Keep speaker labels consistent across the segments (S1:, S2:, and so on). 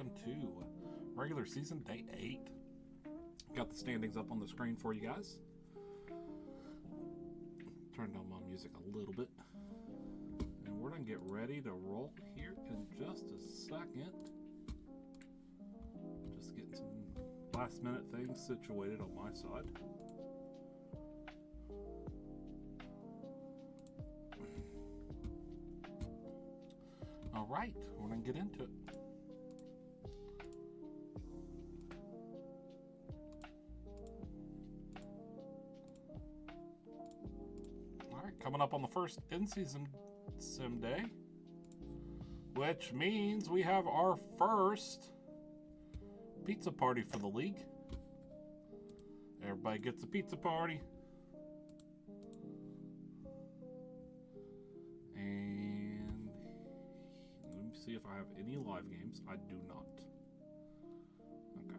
S1: welcome to regular season day 8. Got the standings up on the screen for you guys. Turn down my music a little bit. And we're going to get ready to roll here in just a second. Just getting some last minute things situated on my side. All right, we're going to get into it. All right, coming up on the first in-season sim day, which means we have our first pizza party for the league. Everybody gets a pizza party. And let me see if I have any live games. I do not. Okay.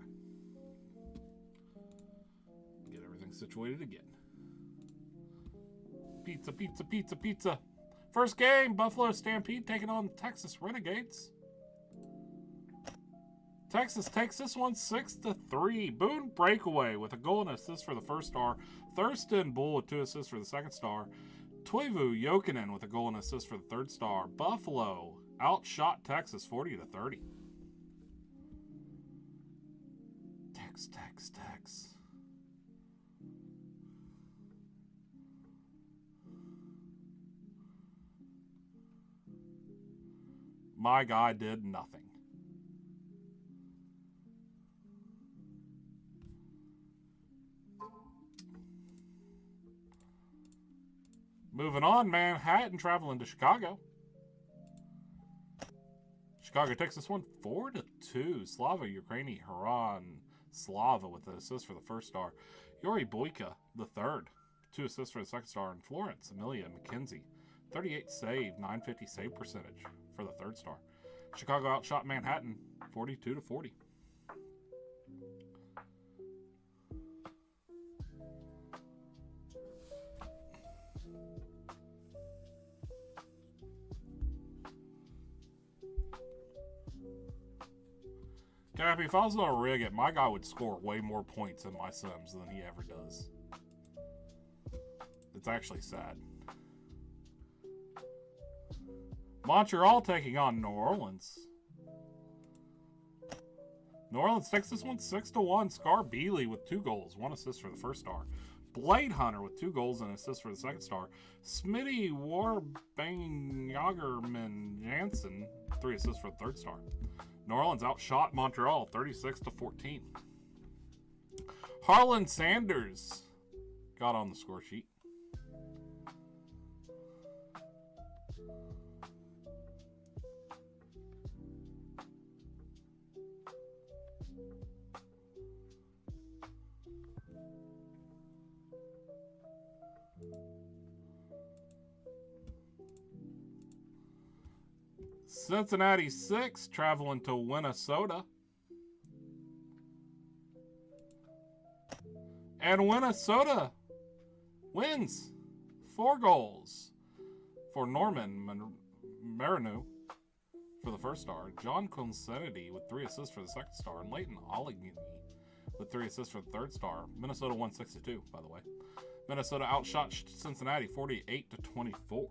S1: Get everything situated again. Pizza, pizza, pizza, pizza. First game, Buffalo Stampede taking on Texas Renegades. Texas takes this one 6-3. Boone breakaway with a goal and assist for the first star. Thurston Bull with 2 assists for the second star. Toivu Jokinen with a goal and assist for the third star. Buffalo outshot Texas 40-30. Tex. My guy did nothing. Moving on, Manhattan traveling to Chicago. Chicago takes this one 4-2. Slava Ukraini Haran Slava with an assist for the first star. Yuri Boyka, the third. 2 assists for the second star. And Florence Amelia McKenzie, 38 save, 950 save percentage for the third star. Chicago outshot Manhattan 42-40. Cappy, if I was going to rig it, my guy would score way more points in my sims than he ever does. It's actually sad. Montreal taking on New Orleans. New Orleans takes this one 6-1. Scar Bealey with 2 goals, 1 assist for the first star. Blade Hunter with 2 goals and an assist for the second star. Smitty Warbangerman Jansen, 3 assists for the third star. New Orleans outshot Montreal 36-14. Harlan Sanders got on the score sheet. Cincinnati 6 traveling to Minnesota. And Minnesota wins 4 goals for Norman Marinu for the first star. John Consenity with 3 assists for the second star. And Leighton Allegheny with 3 assists for the third star. Minnesota won 6-2, by the way. Minnesota outshot Cincinnati 48-24.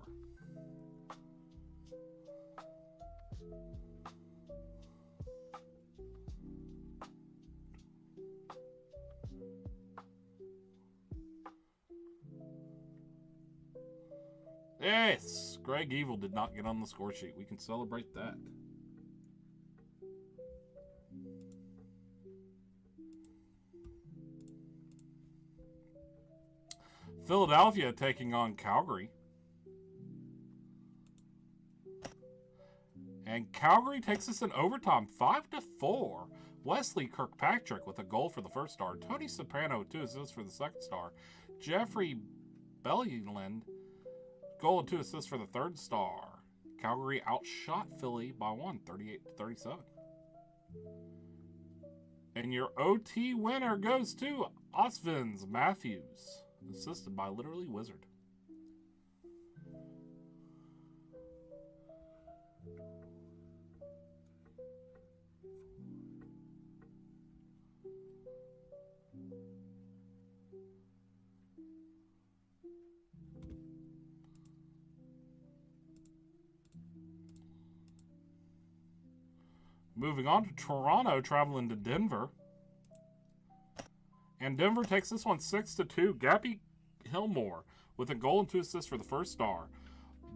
S1: Yes, Greg Evil did not get on the score sheet. We can celebrate that. Philadelphia taking on Calgary. And Calgary takes us in overtime 5-4. Wesley Kirkpatrick with a goal for the first star. Tony Soprano, 2 assists for the second star. Jeffrey Bellyland, goal and 2 assists for the third star. Calgary outshot Philly by 1, 38-37. And your OT winner goes to Osvins Matthews, assisted by Literally Wizard. Moving on to Toronto, traveling to Denver. And Denver takes this one 6-2. Gabby Hillmore with a goal and 2 assists for the first star.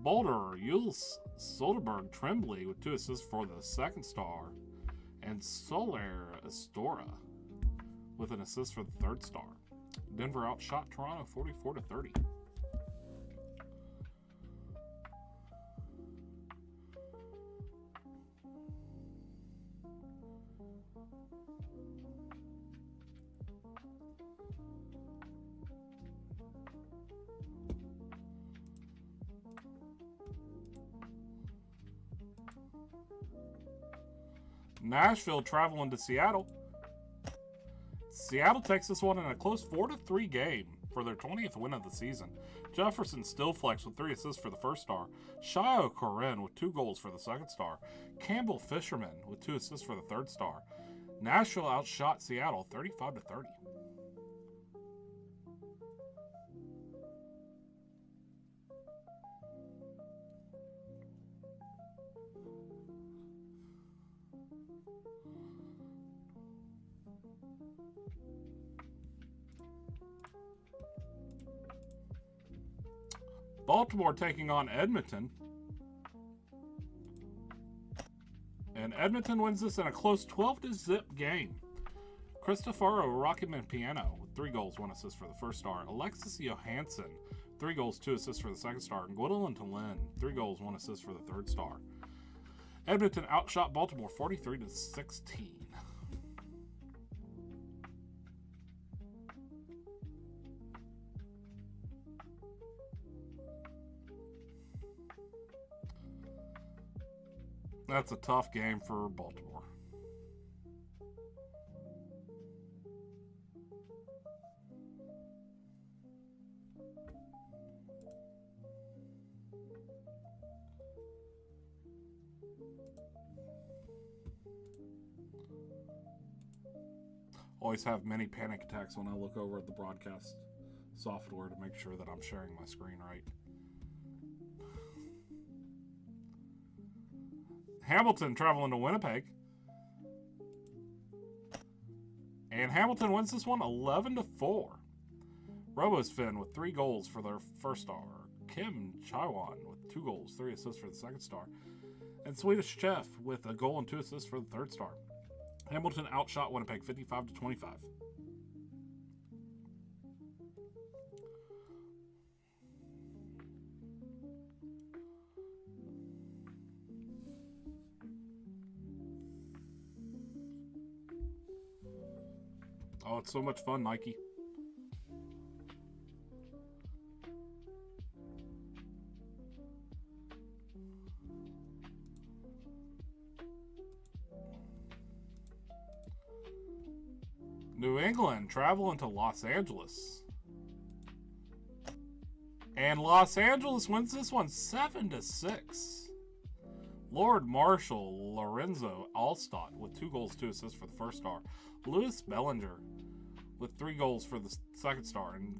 S1: Boulder, Jules Soderberg Tremblay with 2 assists for the second star. And Soler Astora with an assist for the third star. Denver outshot Toronto 44-30. Nashville traveling to Seattle. Seattle takes this one in a close 4-3 game for their 20th win of the season. Jefferson Stillflex with 3 assists for the first star. Shio Corinne with 2 goals for the second star. Campbell Fisherman with 2 assists for the third star. Nashville outshot Seattle 35-30. Baltimore taking on Edmonton. And Edmonton wins this in a close 12-0 game. Cristoforo Rocketman Piano with 3 goals, 1 assist for the first star. Alexis Johansson, 3 goals, 2 assists for the second star. And Gwendolyn Tallinn, 3 goals, 1 assist for the third star. Edmonton outshot Baltimore 43-16. That's a tough game for Baltimore. Always have many panic attacks when I look over at the broadcast software to make sure that I'm sharing my screen right. Hamilton traveling to Winnipeg. And Hamilton wins this one 11-4. Robos Finn with 3 goals for their first star. Kim Chaiwan with 2 goals, 3 assists for the second star. And Swedish Chef with a goal and 2 assists for the third star. Hamilton outshot Winnipeg 55-25. Oh, it's so much fun, Nike. New England traveling to Los Angeles. And Los Angeles wins this one 7-6. Lord Marshall Lorenzo Alstott with 2 goals, 2 assists for the first star. Louis Bellinger with 3 goals for the second star. And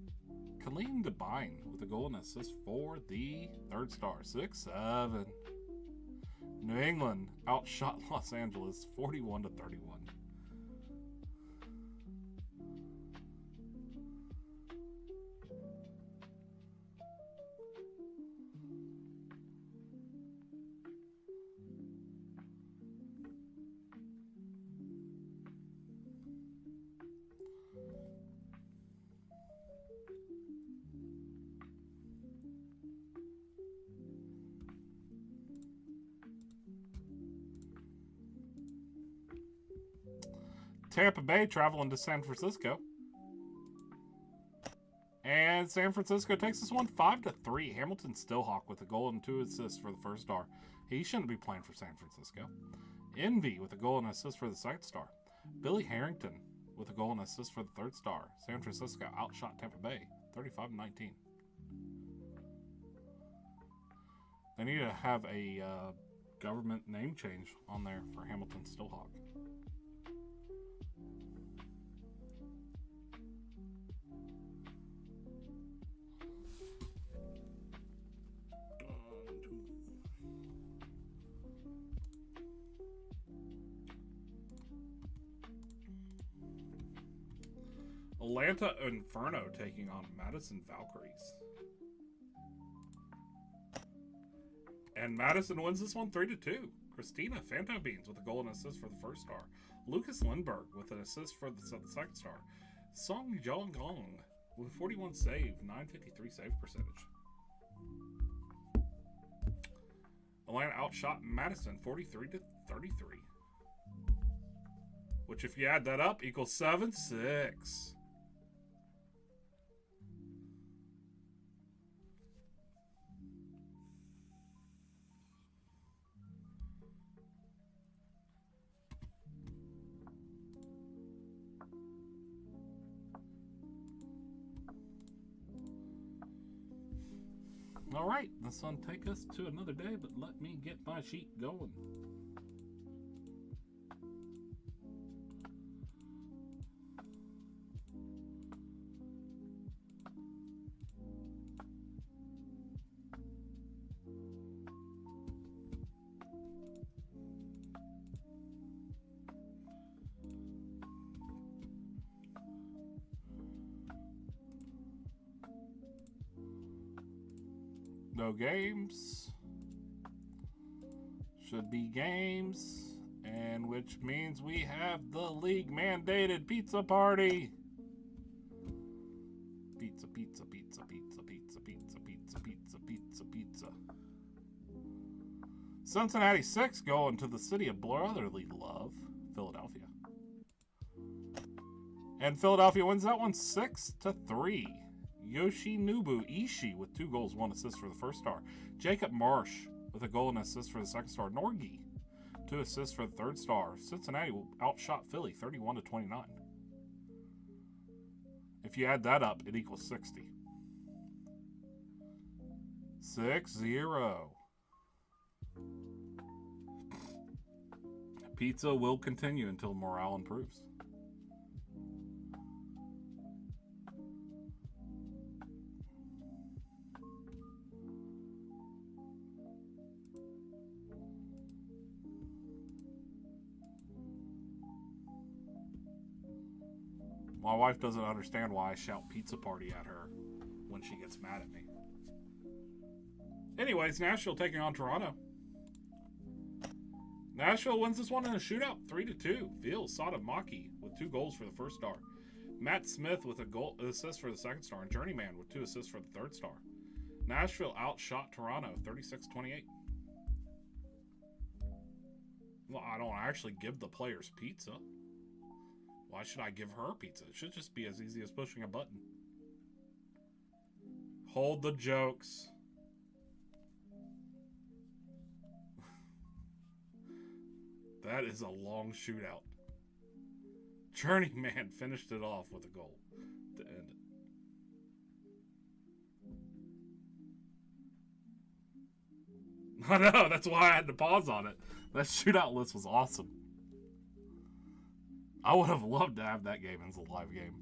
S1: Colleen Devine with a goal and assist for the third star. 6-7. New England outshot Los Angeles 41-31. Tampa Bay traveling to San Francisco. And San Francisco takes this one 5-3. Hamilton Stillhawk with a goal and 2 assists for the first star. He shouldn't be playing for San Francisco. Envy with a goal and assist for the second star. Billy Harrington with a goal and assist for the third star. San Francisco outshot Tampa Bay 35-19. They need to have a government name change on there for Hamilton Stillhawk. Atlanta Inferno taking on Madison Valkyries. And Madison wins this one 3-2. Christina Phantom Beans with a goal and assist for the first star. Lucas Lindberg with an assist for the second star. Song Jong Gong with 41 save, 953 save percentage. Atlanta outshot Madison 43-33. Which, if you add that up, equals 7-6. All right, this one take us to another day, but let me get my sheet going. No games. Should be games. And which means we have the league mandated pizza party. Pizza, pizza, pizza, pizza, pizza, pizza, pizza, pizza, pizza, pizza. Cincinnati 6 going to the city of brotherly love, Philadelphia. And Philadelphia wins that one 6-3. Yoshinobu Ishii with 2 goals, 1 assist for the first star. Jacob Marsh with a goal and assist for the second star. Norgie, 2 assists for the third star. Cincinnati outshot Philly 31-29. If you add that up, it equals 60. 6-0. Pizza will continue until morale improves. My wife doesn't understand why I shout pizza party at her when she gets mad at me. Anyways, Nashville taking on Toronto. Nashville wins this one in a shootout, 3-2. Phil Sotomaki with 2 goals for the first star. Matt Smith with a goal assist for the second star. And Journeyman with 2 assists for the third star. Nashville outshot Toronto 36-28. Well, I don't actually give the players pizza. Why should I give her pizza? It should just be as easy as pushing a button. Hold the jokes. That is a long shootout. Journeyman finished it off with a goal to end it. I know, that's why I had to pause on it. That shootout list was awesome. I would have loved to have that game as a live game.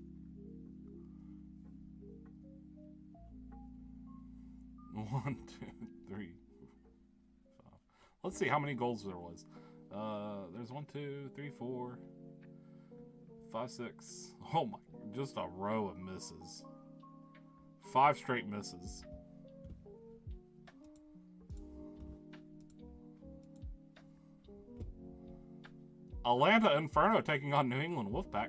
S1: One, two, three, 5. Let's see how many goals there was. There's 1, 2, 3, 4, 5, 6. Oh my, just a row of misses. 5 straight misses. Atlanta Inferno taking on New England Wolfpack.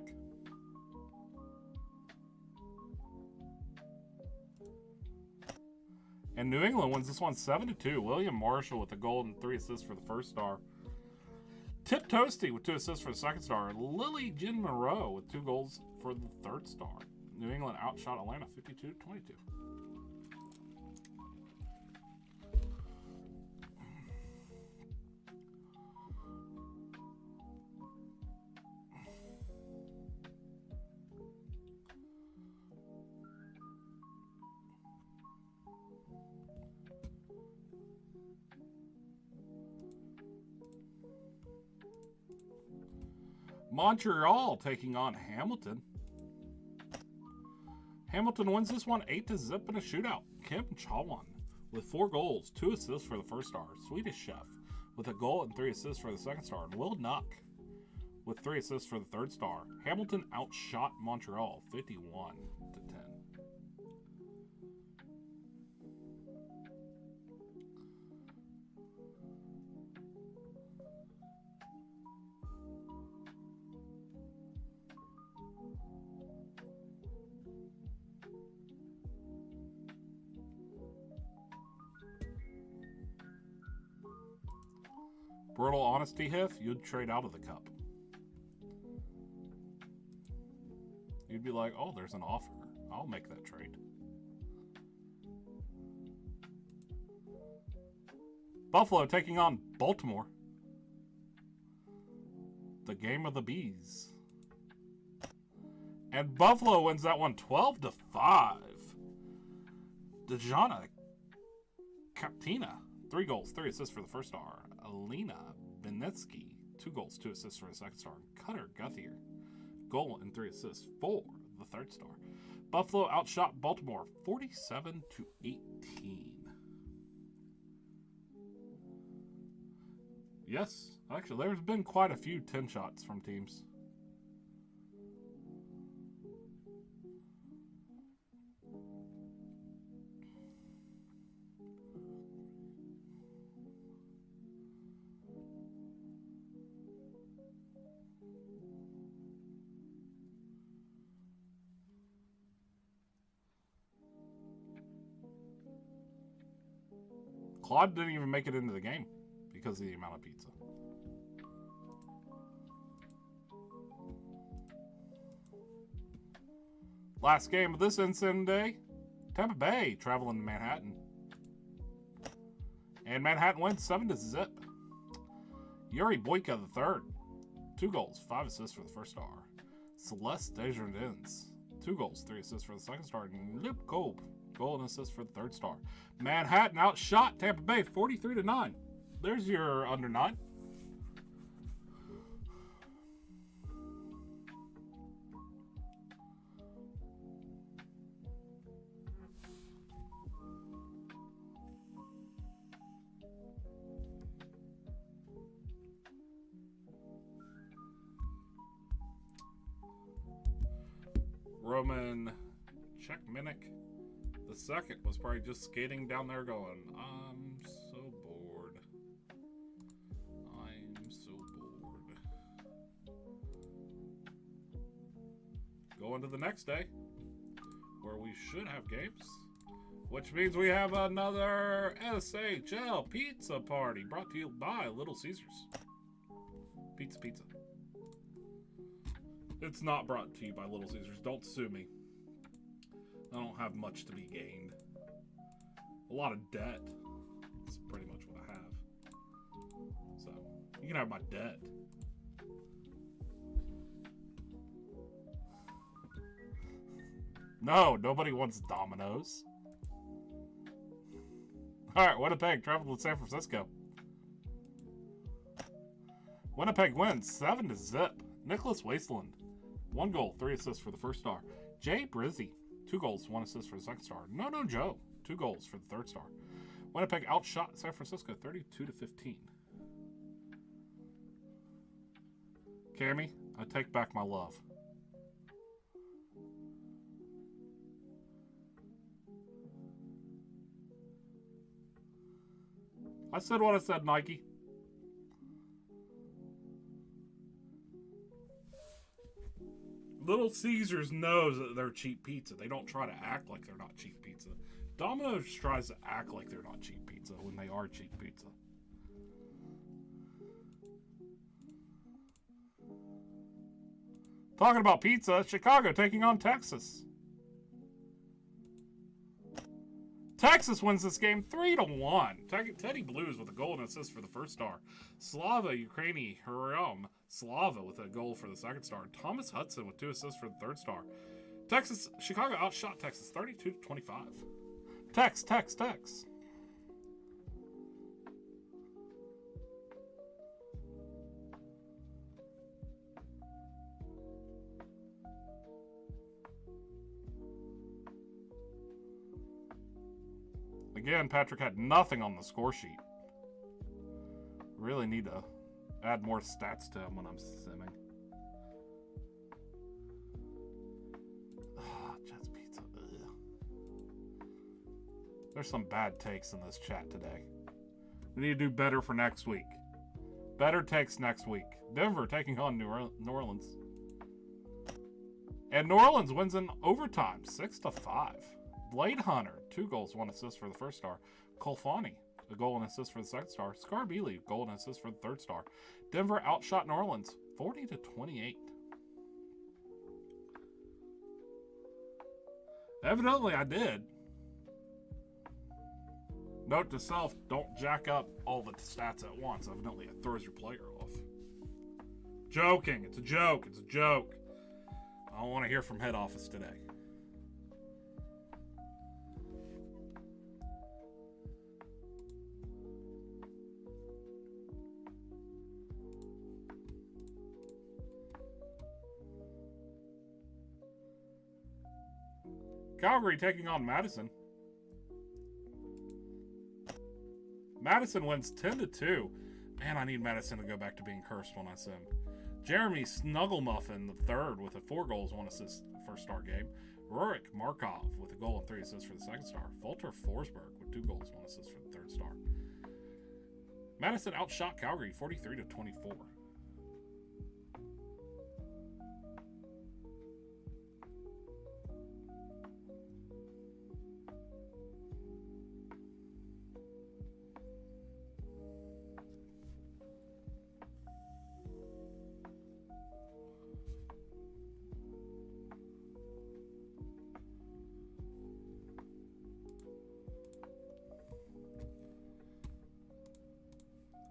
S1: And New England wins this one 7-2. William Marshall with a goal and 3 assists for the first star. Tip Toasty with 2 assists for the second star. Lily Jin Moreau with 2 goals for the third star. New England outshot Atlanta 52-22. Montreal taking on Hamilton. Hamilton wins this one 8-0 in a shootout. Kim Chawan with 4 goals, 2 assists for the first star. Swedish Chef with a goal and 3 assists for the second star. And Will Nuck with 3 assists for the third star. Hamilton outshot Montreal 51-10. Brutal honesty, Hiff, you'd trade out of the cup. You'd be like, oh, there's an offer. I'll make that trade. Buffalo taking on Baltimore. The game of the bees. And Buffalo wins that one 12-5. Dejana Captina, 3 goals, 3 assists for the first star. Alina Benetsky, 2 goals, 2 assists for the second star. Cutter Guthier, goal and 3 assists for the third star. Buffalo outshot Baltimore 47-18. Yes, actually, there's been quite a few 10 shots from teams. Claude didn't even make it into the game because of the amount of pizza. Last game of this instant day, Tampa Bay traveling to Manhattan. And Manhattan wins 7-0. Yuri Boyka III, 2 goals, 5 assists for the first star. Celeste Desjardins, 2 goals, 3 assists for the second star. And Luke Kolb, goal and assist for the third star. Manhattan outshot Tampa Bay 43-9. There's your under 9. Roman Czechminic the second was probably just skating down there going, I'm so bored. I'm so bored. Going to the next day, where we should have games, which means we have another SHL pizza party brought to you by Little Caesars. Pizza, pizza. It's not brought to you by Little Caesars. Don't sue me. I don't have much to be gained. A lot of debt. That's pretty much what I have. So, you can have my debt. No, nobody wants Domino's. Alright, Winnipeg traveled to San Francisco. Winnipeg wins 7-0. Nicholas Wasteland, 1 goal, 3 assists for the first star. Jay Brizzy, 2 goals, 1 assist for the second star. No Joe, 2 goals for the third star. Winnipeg outshot San Francisco 32-15. Cammy, I take back my love. I said what I said, Nike. Little Caesars knows that they're cheap pizza. They don't try to act like they're not cheap pizza. Domino's tries to act like they're not cheap pizza when they are cheap pizza. Talking about pizza, Chicago taking on Texas. Texas wins this game 3-1. Teddy Blues with a goal and assist for the first star. Slava Ukraini Hiram Slava with a goal for the second star. Thomas Hudson with 2 assists for the third star. Chicago outshot Texas 32-25. Tex. Again, Patrick had nothing on the score sheet. Really need to add more stats to him when I'm simming. There's some bad takes in this chat today. We need to do better for next week. Better takes next week. Denver taking on New Orleans. And New Orleans wins in overtime, 6-5. Blade Hunter, 2 goals, 1 assist for the first star. Colfani, a goal and assist for the second star. Scarbeelli, goal and assist for the third star. Denver outshot New Orleans, 40-28. Evidently, I did. Note to self, don't jack up all the stats at once. Evidently, it throws your player off. Joking. It's a joke. It's a joke. I don't want to hear from head office today. Calgary taking on Madison. Madison wins 10-2. Man, I need Madison to go back to being cursed when I sim. Jeremy Snugglemuffin III with a 4 goals, 1 assist first star game. Rurik Markov with a goal and 3 assists for the second star. Walter Forsberg with 2 goals, 1 assist for the third star. Madison outshot Calgary 43-24.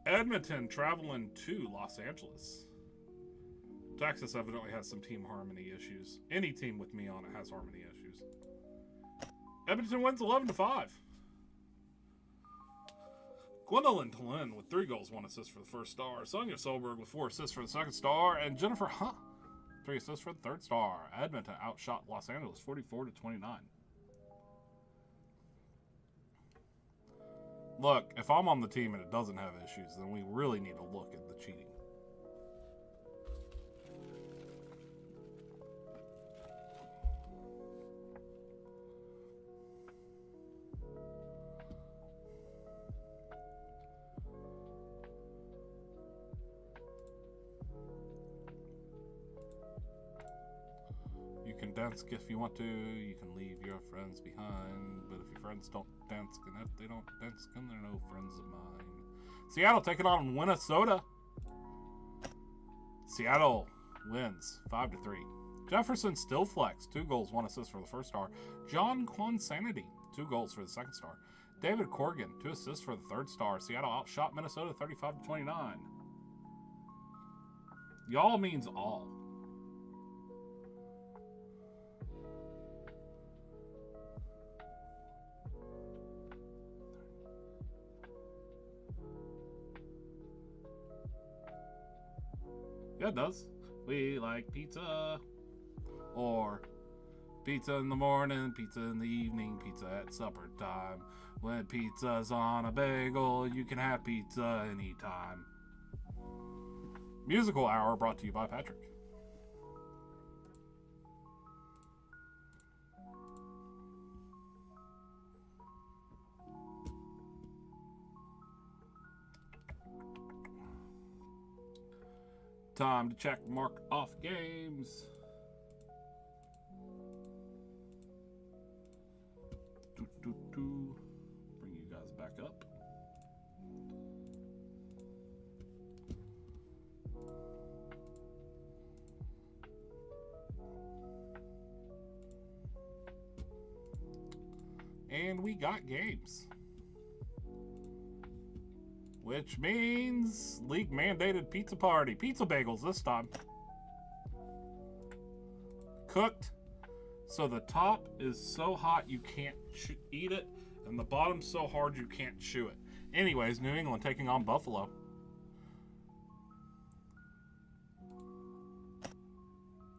S1: Edmonton traveling to Los Angeles. Texas evidently has some team harmony issues. Any team with me on it has harmony issues. Edmonton wins 11-5. Gwendolyn Tallinn with 3 goals, 1 assist for the first star. Sonia Solberg with 4 assists for the second star. And Jennifer Hunt, 3 assists for the third star. Edmonton outshot Los Angeles 44-29. Look, if I'm on the team and it doesn't have issues, then we really need to look at the cheating. You can dance if you want to, you can leave your friends behind, but if your friends don't dance, and if they don't dance, then they're no friends of mine. Seattle taking on Minnesota. Seattle wins 5-3. Jefferson Stillflex, 2 goals, 1 assist for the first star. John Quansanity, 2 goals for the second star. David Corrigan, 2 assists for the third star. Seattle outshot Minnesota 35-29. Y'all means all. Yeah, it does. We like pizza. Or pizza in the morning, pizza in the evening, pizza at supper time. When pizza's on a bagel, you can have pizza anytime. Musical Hour brought to you by Patrick. Time to check mark off games. Bring you guys back up. And we got games. Which means league mandated pizza party. Pizza bagels this time. Cooked. So the top is so hot you can't eat it. And the bottom's so hard you can't chew it. Anyways, New England taking on Buffalo.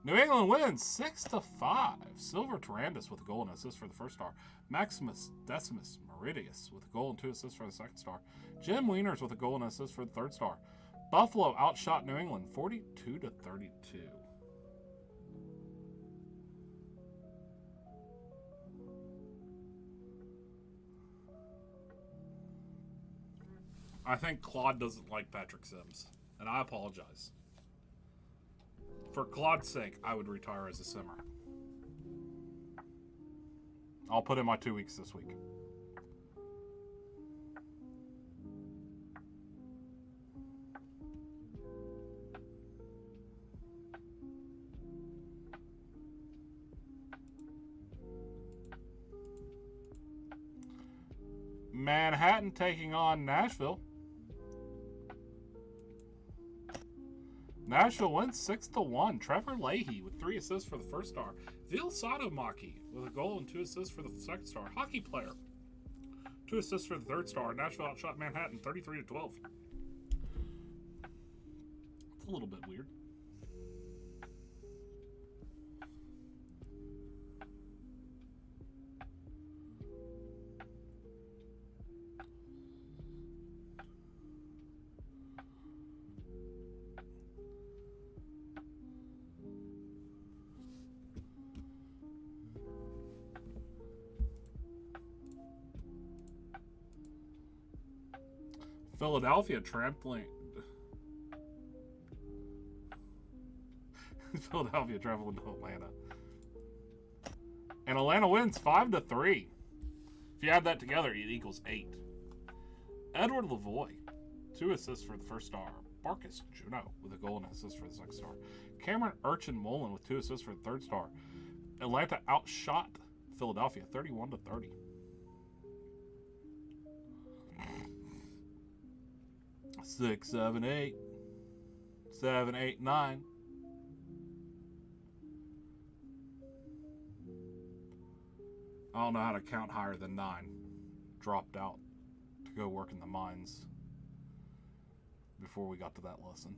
S1: New England wins 6-5. Silver Tarandis with a goal and assist for the first star. Maximus Decimus Meridius with a goal and 2 assists for the second star. Jim Wieners with a goal and assist for the third star. Buffalo outshot New England 42-32. I think Claude doesn't like Patrick Sims, and I apologize. For Claude's sake, I would retire as a simmer. I'll put in my 2 weeks this week. Manhattan taking on Nashville. Nashville wins 6-1. Trevor Leahy with 3 assists for the first star. Vil Satomaki with a goal and 2 assists for the second star. Hockey player. 2 assists for the third star. Nashville outshot Manhattan 33-12. It's a little bit weird. Philadelphia traveling. Philadelphia traveling to Atlanta. And Atlanta wins 5-3. If you add that together, it equals 8. Edward Lavoie, 2 assists for the first star. Marcus Juno with a goal and assist for the second star. Cameron Urchin Mullen with 2 assists for the third star. Atlanta outshot Philadelphia 31-30. 6, 7, 8. 7, 8, 9. I don't know how to count higher than 9. Dropped out to go work in the mines before we got to that lesson.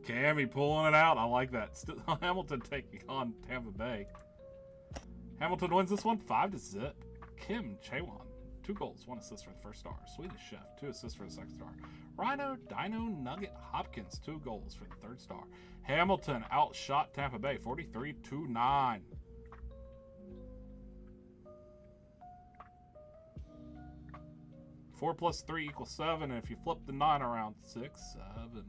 S1: Cammy pulling it out. I like that. Hamilton taking on Tampa Bay. Hamilton wins this one 5-0. Kim Chaewon, 2 goals, 1 assist for the first star. Swedish Chef, 2 assists for the second star. Rhino Dino Nugget Hopkins, 2 goals for the third star. Hamilton outshot Tampa Bay 43-9. Four plus 3 equals 7, and if you flip the 9 around, 6, 7.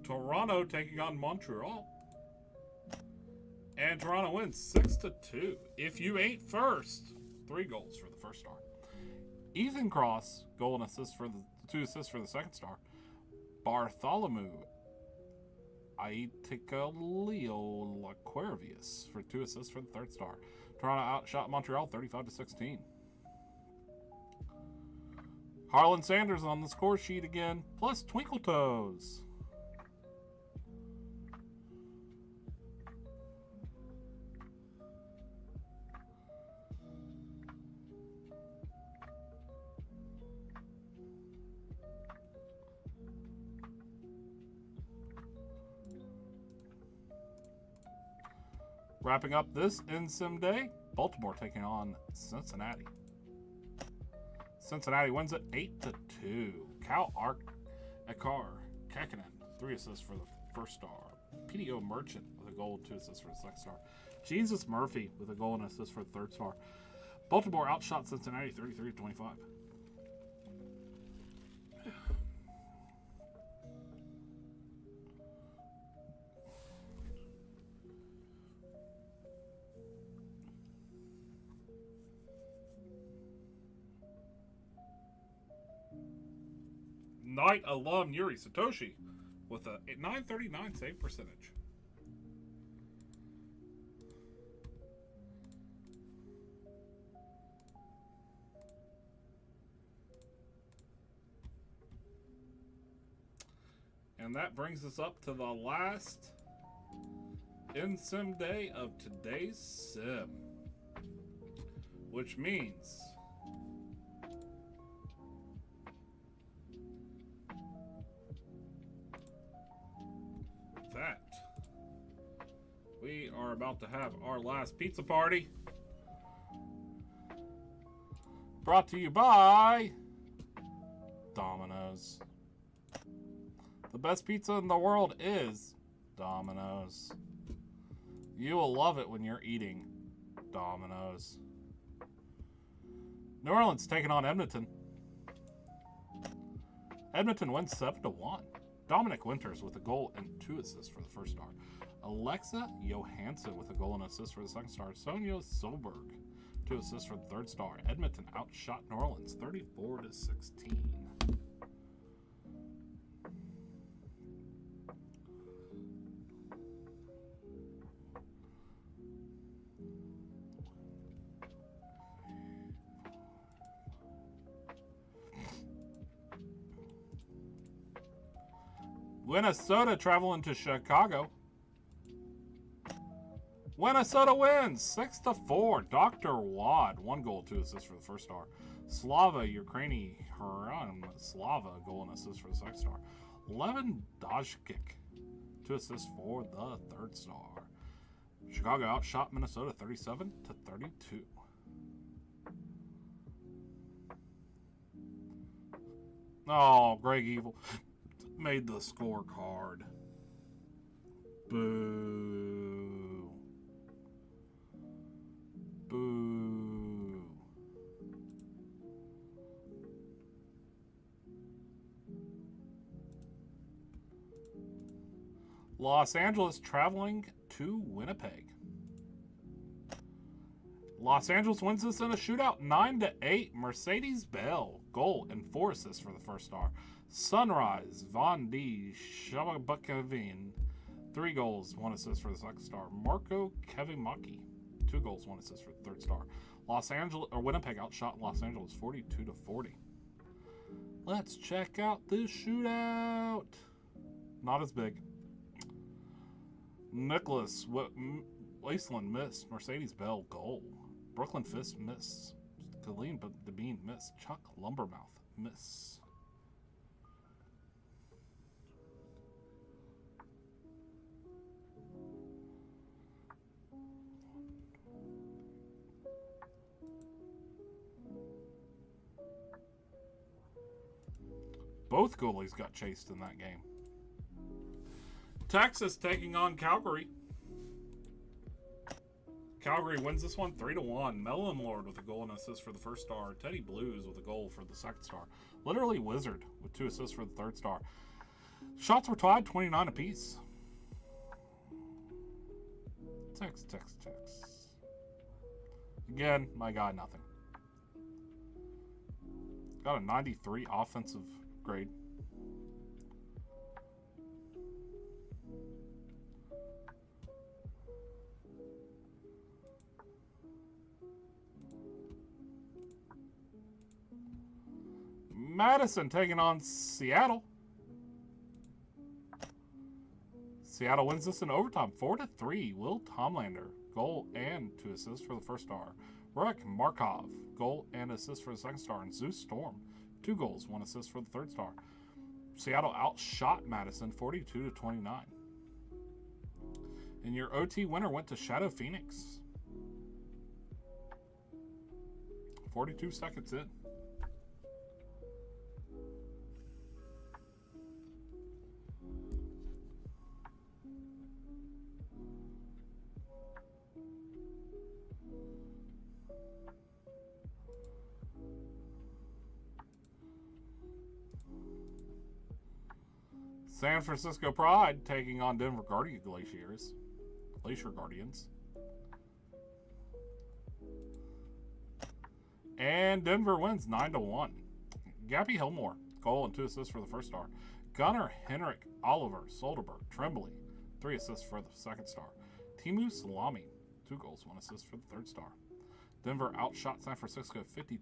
S1: Toronto taking on Montreal. And Toronto wins 6-2. If you ain't first, 3 goals for the first star. Ethan Cross, goal and assist for the 2 assists for the second star. Bartholomew Aiticalio Laquervius for 2 assists for the third star. Toronto outshot Montreal 35-16. Harlan Sanders on the score sheet again, plus Twinkle Toes. Wrapping up this InSim day, Baltimore taking on Cincinnati. Cincinnati wins it 8-2. Cal Akar Kakinen, 3 assists for the first star. PDO Merchant with a goal, 2 assists for the second star. Jesus Murphy with a goal and assist for the third star. Baltimore outshot Cincinnati 33-25. Knight alum Yuri Satoshi with a 939 save percentage. And that brings us up to the last InSim day of today's sim, which means are about to have our last pizza party. Brought to you by Domino's. The best pizza in the world is Domino's. You will love it when you're eating Domino's. New Orleans taking on Edmonton. Edmonton wins 7-1. Dominic Winters with a goal and 2 assists for the first star. Alexa Johansson with a goal and assist for the second star. Sonia Solberg, 2 assists for the third star. Edmonton outshot New Orleans 34-16. Minnesota traveling to Chicago. Minnesota wins 6-4. Dr. Wad, 1 goal, 2 assists for the first star. Slava Ukraini Haran Slava, goal and assist for the second star. Levin Dajkic, 2 assists for the third star. Chicago outshot Minnesota 37-32. Oh, Greg Evil made the scorecard. Boo. Boo. Los Angeles traveling to Winnipeg. Los Angeles wins this in a shootout 9-8. Mercedes Bell, goal and 4 assists for the first star. Sunrise Von D Shabakavin, 3 goals, 1 assist for the second star. Marco Kevimaki, 2 goals, 1 assist for the third star. Winnipeg outshot Los Angeles 42-40. Let's check out this shootout. Not as big. Nicholas Wasteland missed. Mercedes Bell goal. Brooklyn Fist miss. Colleen Devine miss. Chuck Lumbermouth miss. Both goalies got chased in that game. Texas taking on Calgary. Calgary wins this one 3-1. Melon Lord with a goal and assist for the first star. Teddy Blues with a goal for the second star. Literally Wizard with 2 assists for the third star. Shots were tied 29 apiece. Tex. Again, my guy, nothing. Got a 93 offensive grade. Madison taking on Seattle. Seattle wins this in overtime 4-3. Will Tomlander, goal and 2 assists for the first star. Rick Markov, goal and assist for the second star. And Zeus Storm, 2 goals, 1 assist for the third star. Seattle outshot Madison 42-29. And your OT winner went to Shadow Phoenix. 42 seconds in. San Francisco Pride taking on Denver Glacier Guardians. And Denver wins 9-1. Gabby Hillmore, goal and 2 assists for the first star. Gunnar Henrik Oliver Soderberg Tremblay, 3 assists for the second star. Timu Salami, 2 goals, 1 assist for the third star. Denver outshot San Francisco 52-12.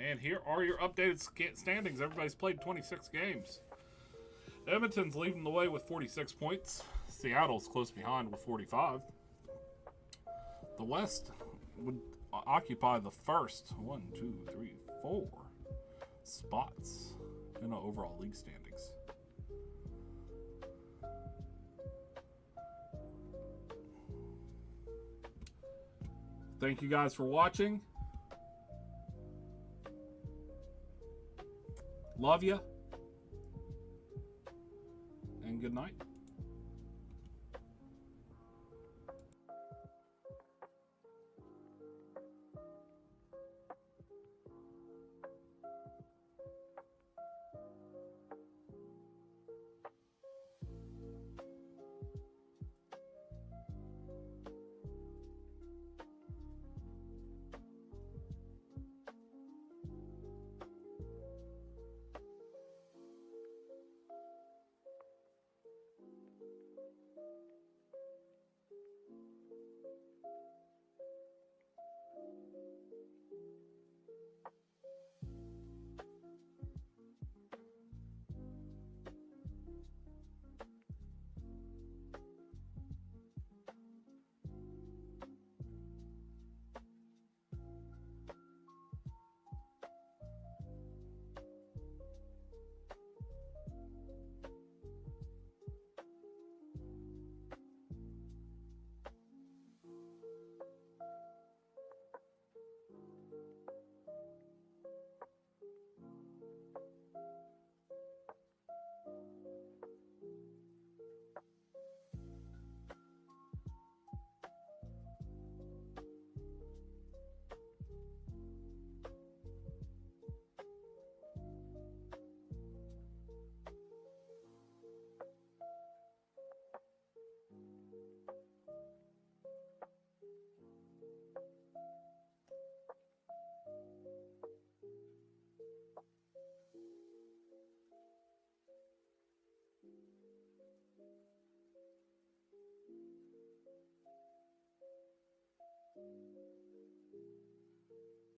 S1: And here are your updated standings. Everybody's played 26 games. Edmonton's leading the way with 46 points. Seattle's close behind with 45. The West would occupy the first 4 spots in the overall league standings. Thank you guys for watching. Love you. And good night.